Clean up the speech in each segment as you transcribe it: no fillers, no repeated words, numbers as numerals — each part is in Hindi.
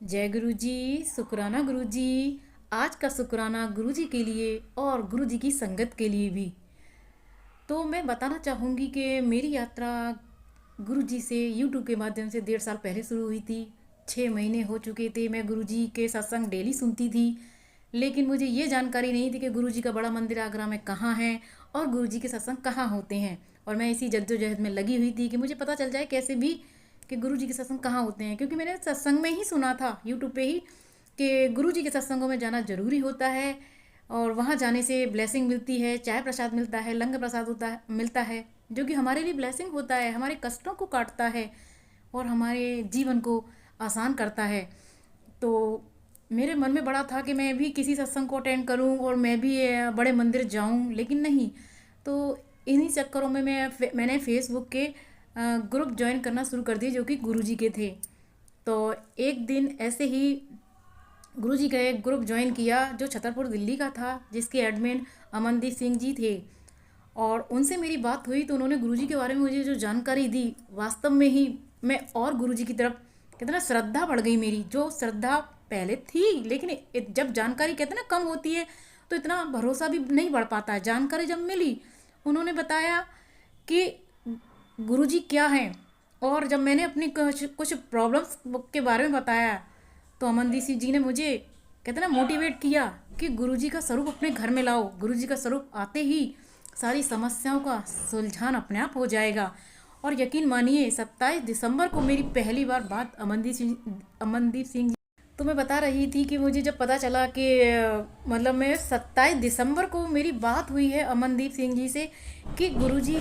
जय गुरु जी। शुक्राना गुरु जी। आज का शुक्राना गुरु जी के लिए और गुरु जी की संगत के लिए भी। तो मैं बताना चाहूँगी कि मेरी यात्रा गुरु जी से यूट्यूब के माध्यम से 1.5 साल पहले शुरू हुई थी। 6 महीने हो चुके थे, मैं गुरु जी के सत्संग डेली सुनती थी, लेकिन मुझे ये जानकारी नहीं थी कि गुरु जी का बड़ा मंदिर आगरा में कहाँ है और गुरु जी के सत्संग कहाँ होते हैं। और मैं इसी जद्दोजहद में लगी हुई थी कि मुझे पता चल जाए कैसे भी कि गुरु जी के सत्संग कहाँ होते हैं, क्योंकि मैंने सत्संग में ही सुना था यूट्यूब पे ही कि गुरु जी के सत्संगों में जाना जरूरी होता है और वहाँ जाने से ब्लेसिंग मिलती है, चाय प्रसाद मिलता है, लंगर प्रसाद होता है मिलता है, जो कि हमारे लिए ब्लेसिंग होता है, हमारे कष्टों को काटता है और हमारे जीवन को आसान करता है। तो मेरे मन में बड़ा था कि मैं भी किसी सत्संग को अटेंड करूं और मैं भी बड़े मंदिर जाऊं, लेकिन नहीं। तो इन्हीं चक्करों में मैंने फेसबुक के ग्रुप ज्वाइन करना शुरू कर दिए जो कि गुरुजी के थे। तो एक दिन ऐसे ही गुरुजी का एक ग्रुप ज्वाइन किया जो छतरपुर दिल्ली का था, जिसके एडमिन अमनदीप सिंह जी थे। और उनसे मेरी बात हुई तो उन्होंने गुरुजी के बारे में मुझे जो जानकारी दी, वास्तव में ही मैं और गुरुजी की तरफ कितना श्रद्धा बढ़ गई। मेरी जो श्रद्धा पहले थी, लेकिन जब जानकारी कहते ना कम होती है तो इतना भरोसा भी नहीं बढ़ पाता है। जानकारी जब मिली, उन्होंने बताया कि गुरुजी क्या हैं, और जब मैंने अपनी कुछ प्रॉब्लम्स के बारे में बताया तो अमनदीप सिंह जी ने मुझे कहते ना मोटिवेट किया कि गुरुजी का स्वरूप अपने घर में लाओ। गुरुजी का स्वरूप आते ही सारी समस्याओं का सुलझान अपने आप हो जाएगा। और यकीन मानिए 27 दिसंबर को मेरी पहली बार बात अमनदीप सिंह जी, तो मैं बता रही थी कि मुझे जब पता चला कि मतलब मैं 27 दिसंबर को मेरी बात हुई है अमनदीप सिंह जी से कि गुरुजी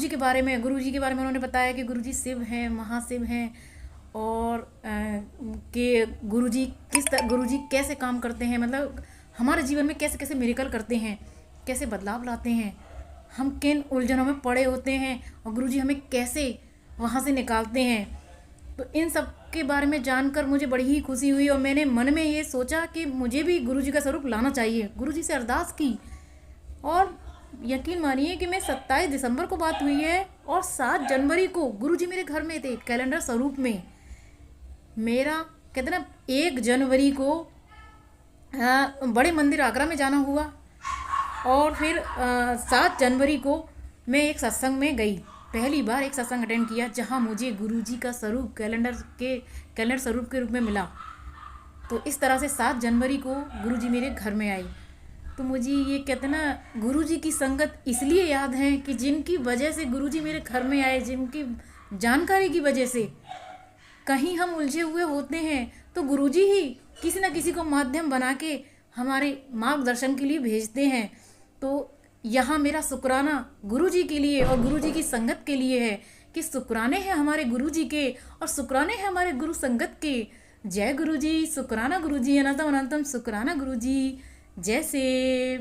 के बारे में उन्होंने बताया कि गुरुजी शिव हैं, महाशिव हैं, और कि गुरुजी कैसे काम करते हैं, मतलब हमारे जीवन में कैसे कैसे मिरेकल करते हैं, कैसे बदलाव लाते हैं, हम किन उलझनों में पड़े होते हैं और गुरुजी हमें कैसे वहाँ से निकालते हैं। तो इन सब के बारे में जानकर मुझे बड़ी ही खुशी हुई और मैंने मन में ये सोचा कि मुझे भी गुरुजी का स्वरूप लाना चाहिए। गुरुजी से अरदास की और यकीन मानिए कि मैं 27 दिसंबर को बात हुई है और 7 जनवरी को गुरुजी मेरे घर में थे कैलेंडर स्वरूप में। मेरा कहते ना 1 जनवरी को बड़े मंदिर आगरा में जाना हुआ और फिर 7 जनवरी को मैं एक सत्संग में गई। पहली बार एक सत्संग अटेंड किया जहां मुझे गुरुजी का स्वरूप कैलेंडर स्वरूप के रूप में मिला। तो इस तरह से 7 जनवरी को गुरुजी मेरे घर में आई। तो मुझे ये कहते ना गुरुजी की संगत इसलिए याद है कि जिनकी वजह से गुरुजी मेरे घर में आए, जिनकी जानकारी की वजह से कहीं हम उलझे हुए होते हैं तो गुरुजी ही किसी ना किसी को माध्यम बना के हमारे मार्गदर्शन के लिए भेजते हैं। तो यहाँ मेरा शुक्राना गुरुजी के लिए और गुरुजी की संगत के लिए है कि शुक्राने हैं हमारे गुरुजी के और शुक्राने हैं हमारे गुरु संगत के। जय गुरुजी, शुक्राना गुरुजी, अनंतम अनंतम शुक्राना गुरुजी। जय से